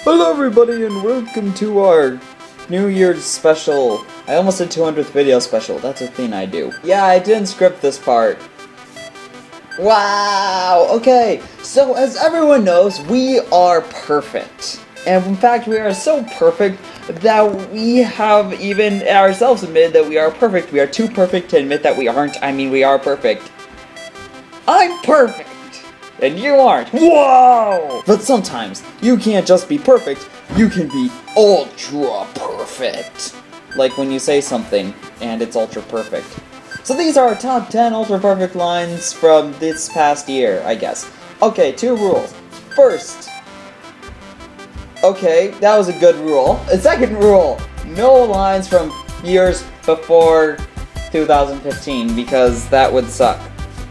Hello everybody and welcome to our New Year's special. I almost said 200th video special, that's a thing I do. Yeah, I didn't script this part. Wow, okay, so as everyone knows, we are perfect. And in fact, we are so perfect that we have even ourselves admitted that we are perfect. We are too perfect to admit that we aren't. I mean, we are perfect. I'm perfect! And you aren't. Whoa! But sometimes, you can't just be perfect, you can be ultra perfect. Like when you say something, and it's ultra perfect. So these are our top 10 ultra perfect lines from this past year, I guess. Okay, 2 rules. First, okay, that was a good rule. A second rule, no lines from years before 2015, because that would suck.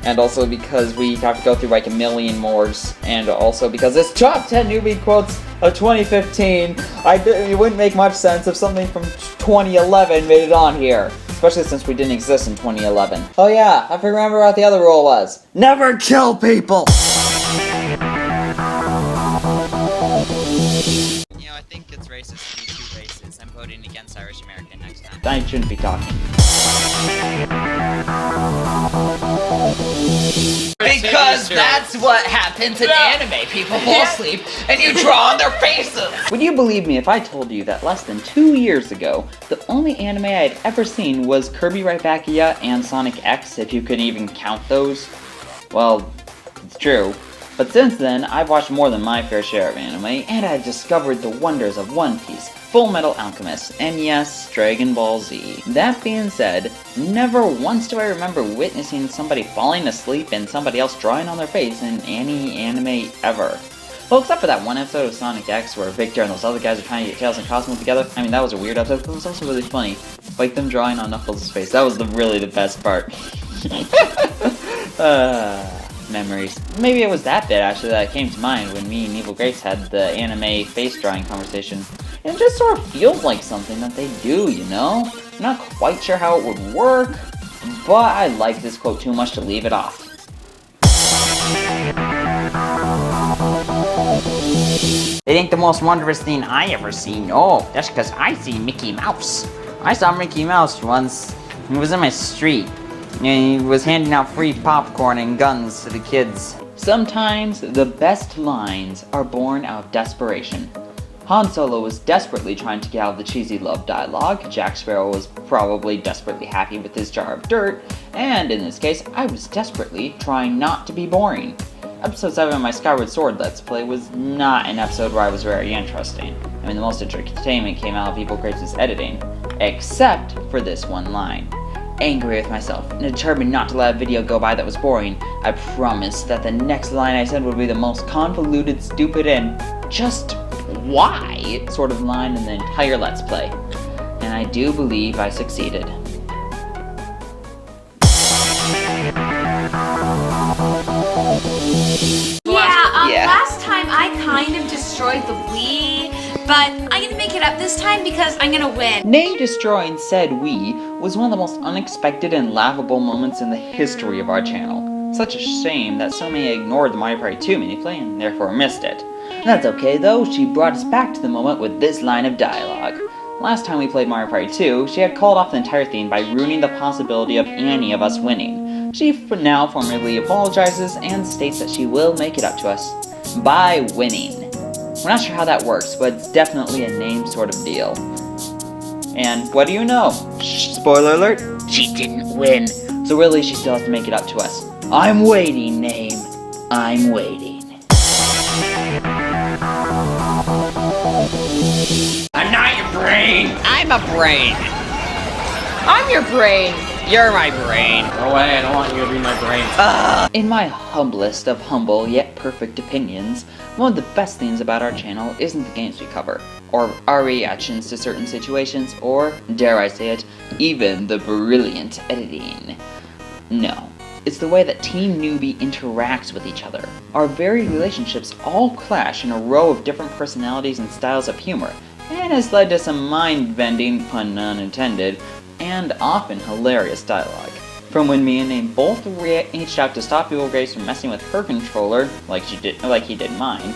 And also because we have to go through like a million more, and also because it's top 10 newbie quotes of 2015. It wouldn't make much sense if something from 2011 made it on here. Especially since we didn't exist in 2011. Oh yeah, I remember what the other rule was. Never kill people! You know, I think it's racist to be 2 races. I'm voting against Irish American next time. I shouldn't be talking. Because that's what happens in anime. People fall asleep and you draw on their faces. Would you believe me if I told you that less than 2 years ago, the only anime I had ever seen was Kirby Right Back Ya and Sonic X, if you could even count those? Well, it's true. But since then, I've watched more than my fair share of anime, and I've discovered the wonders of One Piece, Full Metal Alchemist, and yes, Dragon Ball Z. That being said, never once do I remember witnessing somebody falling asleep and somebody else drawing on their face in any anime ever. Well, except for that one episode of Sonic X where Victor and those other guys are trying to get Tails and Cosmo together. I mean, that was a weird episode, but it was also really funny. Like them drawing on Knuckles' face. That was really the best part. Memories. Maybe it was that bit, actually, that came to mind when me and Evilgrapez had the anime face drawing conversation. It just sort of feels like something that they do, you know? I'm not quite sure how it would work, but I like this quote too much to leave it off. It ain't the most wondrous thing I ever seen. Oh, that's because I see Mickey Mouse. I saw Mickey Mouse once. He was in my street. And he was handing out free popcorn and guns to the kids. Sometimes the best lines are born out of desperation. Han Solo was desperately trying to get out of the cheesy love dialogue, Jack Sparrow was probably desperately happy with his jar of dirt, and in this case, I was desperately trying not to be boring. Episode 7 of my Skyward Sword Let's Play was not an episode where I was very interesting. I mean, the most entertainment came out of Evilgrapez's editing, except for this one line. Angry with myself and determined not to let a video go by that was boring, I promised that the next line I said would be the most convoluted, stupid, and just why sort of line in the entire Let's Play. And I do believe I succeeded. Last time I kind of destroyed the Wii, but I'm gonna make it up this time because I'm gonna win. Name destroying said Wii was one of the most unexpected and laughable moments in the history of our channel. Such a shame that so many ignored the Mario Party 2 miniplay and therefore missed it. That's okay though, she brought us back to the moment with this line of dialogue. Last time we played Mario Party 2, she had called off the entire theme by ruining the possibility of any of us winning. She now formally apologizes and states that she will make it up to us by winning. We're not sure how that works, but it's definitely a name sort of deal. And what do you know? Spoiler alert, she didn't win. So really, she still has to make it up to us. I'm waiting, name. I'm waiting. I'm not your brain. I'm a brain. I'm your brain. You're my brain. Go away, I don't want you to be my brain. In my humblest of humble yet perfect opinions, one of the best things about our channel isn't the games we cover, or our reactions to certain situations, or, dare I say it, even the brilliant editing. No, it's the way that Team Newbie interacts with each other. Our very relationships all clash in a row of different personalities and styles of humor, and has led to some mind-bending, pun unintended, and often hilarious dialogue. From when me and Name both reached out to stop Evilgrapez from messing with her controller, like he did mine,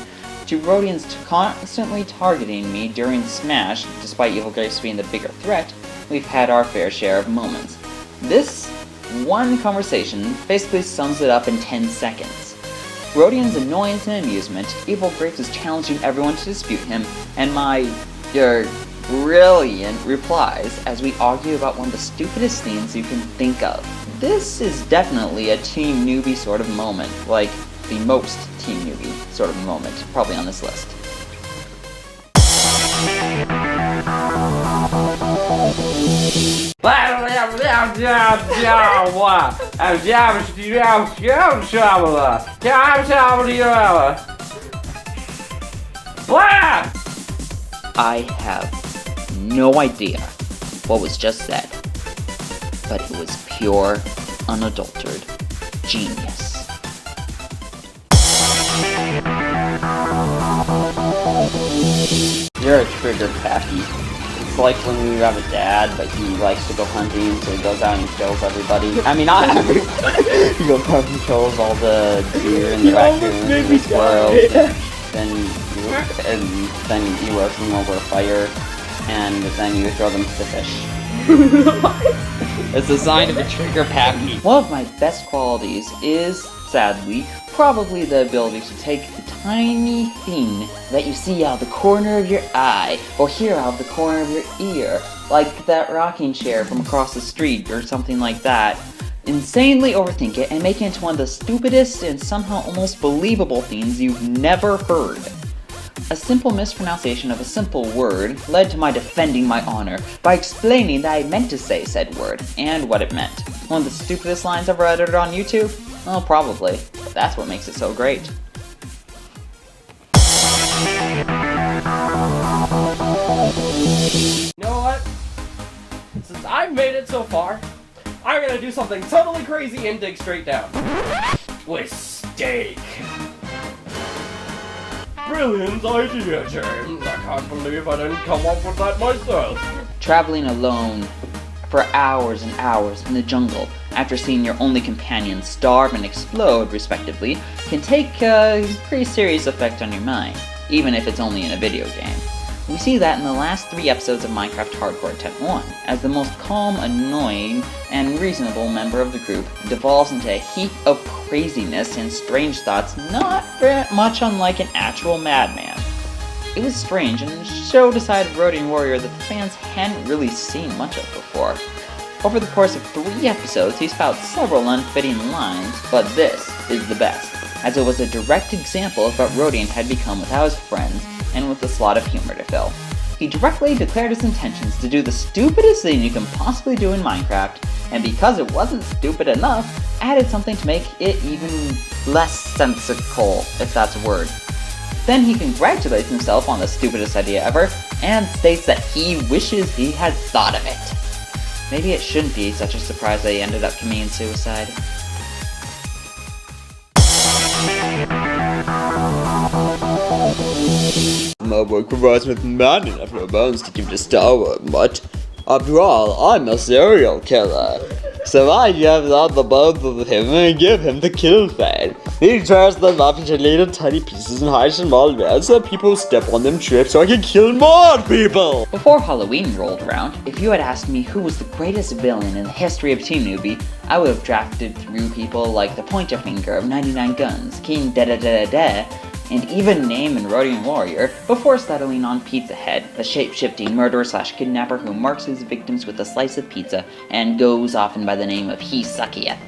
to Rodian's constantly targeting me during Smash, despite Evilgrapez being the bigger threat, we've had our fair share of moments. This one conversation basically sums it up in 10 seconds. Rodian's annoyance and amusement, Evilgrapez is challenging everyone to dispute him, and my brilliant replies as we argue about one of the stupidest things you can think of. This is definitely a Team Newbie sort of moment, like the most Team Newbie sort of moment, probably on this list. I have no idea what was just said, but it was pure, unadulterated genius. You're a trigger pappy. It's like when you have a dad, but he likes to go hunting, so he goes out and kills everybody. I mean, not everybody. He goes out and kills all the deer and the raccoons and the squirrels. And then you roast them over a fire, and then you throw them to the fish. It's a sign of a trigger pappy. One of my best qualities is, sadly, probably the ability to take the tiny thing that you see out of the corner of your eye, or hear out of the corner of your ear, like that rocking chair from across the street or something like that, insanely overthink it and make it into one of the stupidest and somehow almost believable things you've never heard. A simple mispronunciation of a simple word led to my defending my honor by explaining that I meant to say said word and what it meant. One of the stupidest lines ever uttered on YouTube? Well, probably. But that's what makes it so great. You know what? Since I've made it so far, I'm gonna do something totally crazy and dig straight down. With steak. Brilliant idea, James. I can't believe I didn't come up with that myself. Traveling alone for hours and hours in the jungle after seeing your only companions starve and explode, respectively, can take a pretty serious effect on your mind, even if it's only in a video game. We see that in the last 3 episodes of Minecraft Hardcore Attempt 1, as the most calm, annoying, and reasonable member of the group devolves into a heap of craziness and strange thoughts not very much unlike an actual madman. It was strange and showed a side of Rodian Warrior that the fans hadn't really seen much of before. Over the course of 3 episodes, he spouts several unfitting lines, but this is the best, as it was a direct example of what Rodian had become without his friends and with a slot of humor to fill. He directly declared his intentions to do the stupidest thing you can possibly do in Minecraft, and because it wasn't stupid enough, added something to make it even less sensical, if that's a word. Then he congratulates himself on the stupidest idea ever, and states that he wishes he had thought of it. Maybe it shouldn't be such a surprise that he ended up committing suicide. My work provides me with man enough no bones to give to Star Wars, but after all, I'm a serial killer. So I gather out the bones of him and give him the kill fade. He tears them up into little tiny pieces and hides them all around so people step on them trips so I can kill more people! Before Halloween rolled around, if you had asked me who was the greatest villain in the history of Team Newbie, I would have drafted through people like the Pointer Finger of 99 Guns, King Da-Da-Da-Da-Da, and even Name and Rodian Warrior, before settling on Pizza Head, the shape-shifting murderer/kidnapper who marks his victims with a slice of pizza and goes often by the name of He Suckieth.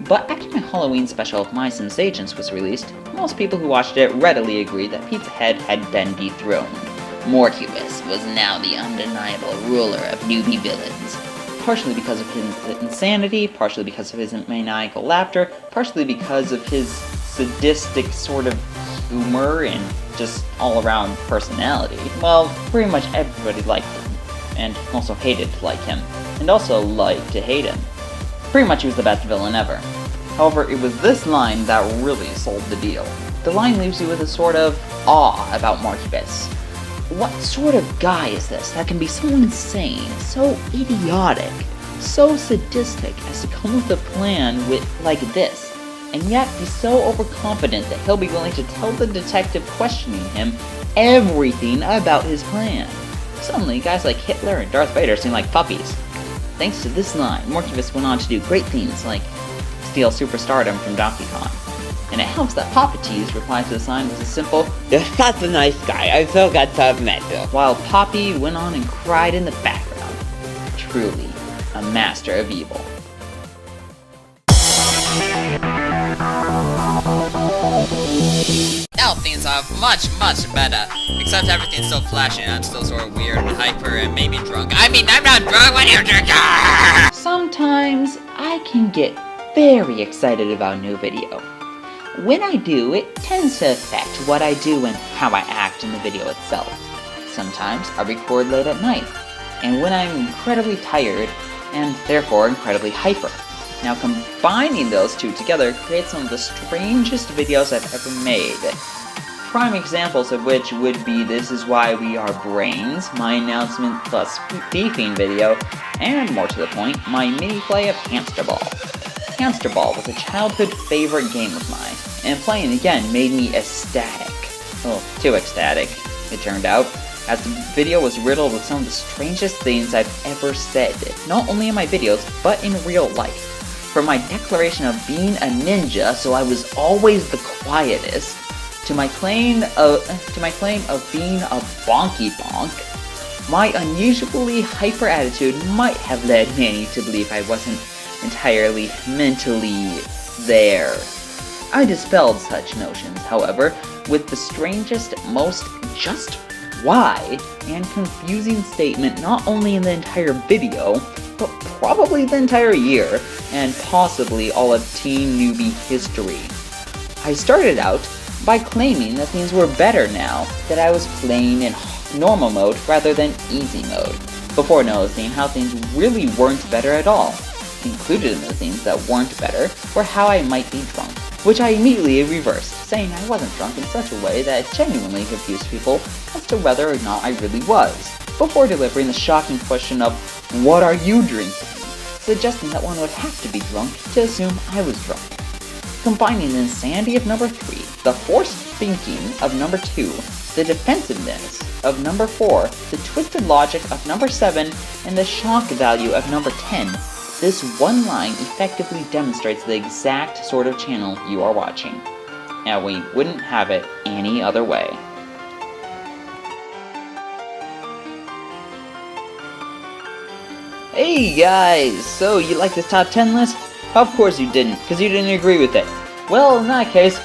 But after my Halloween special of Mice and Agents was released, most people who watched it readily agreed that Pizza Head had been dethroned. Morcubus was now the undeniable ruler of newbie villains. Partially because of his insanity, partially because of his maniacal laughter, partially because of his sadistic sort of humor and just all-around personality. Well, pretty much everybody liked him, and also hated to like him, and also liked to hate him. Pretty much he was the best villain ever. However, it was this line that really sold the deal. The line leaves you with a sort of awe about Morcubus. What sort of guy is this that can be so insane, so idiotic, so sadistic as to come with a plan like this? and yet he's so overconfident that he'll be willing to tell the detective questioning him everything about his plan. Suddenly, guys like Hitler and Darth Vader seem like puppies. Thanks to this line, Morcubus went on to do great things like steal superstardom from Donkey Kong. And it helps that Papa T's reply to this line was a simple, You're such a nice guy, I so got to admit it. while Poppy went on and cried in the background. Truly, a master of evil. Now things are much better. Except everything's still flashy and I'm still sort of weird and hyper and maybe drunk. I mean, I'm not drunk when you're drunk! Sometimes I can get very excited about a new video. When I do, it tends to affect what I do and how I act in the video itself. Sometimes I record late at night, and when I'm incredibly tired, and therefore incredibly hyper. Now combining those two together creates some of the strangest videos I've ever made. Prime examples of which would be This Is Why We Are Brains, my announcement plus beefing video, and more to the point, my mini-play of Hamster Ball. Hamster Ball was a childhood favorite game of mine, and playing again made me ecstatic. Well, too ecstatic, it turned out, as the video was riddled with some of the strangest things I've ever said, not only in my videos, but in real life. From my declaration of being a ninja, so I was always the quietest, to my claim of being a bonky bonk, my unusually hyper attitude might have led many to believe I wasn't entirely mentally there. I dispelled such notions, however, with the strangest, most just why and confusing statement not only in the entire video, but probably the entire year, and possibly all of Teen Newbie history. I started out by claiming that things were better now that I was playing in normal mode rather than easy mode, before noticing how things really weren't better at all. Included in the things that weren't better were how I might be drunk, which I immediately reversed, saying I wasn't drunk in such a way that it genuinely confused people as to whether or not I really was, before delivering the shocking question of, what are you drinking? Suggesting that one would have to be drunk to assume I was drunk. Combining the insanity of number 3, the forced thinking of number 2, the defensiveness of number 4, the twisted logic of number 7, and the shock value of number 10, this one line effectively demonstrates the exact sort of channel you are watching. And we wouldn't have it any other way. Hey guys, so you like this top 10 list? Of course you didn't, because you didn't agree with it. Well, in that case,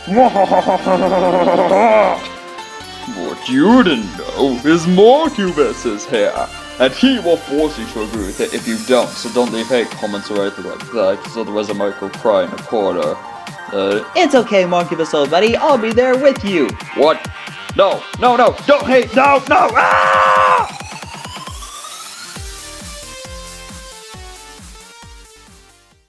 What you didn't know is Morcubus is here, and he will force you to agree with it if you don't, so don't leave hate comments or anything like that, because otherwise I might go cry in a corner. it's okay, Morcubus, old buddy, I'll be there with you. What? No, don't hate, no! Ah!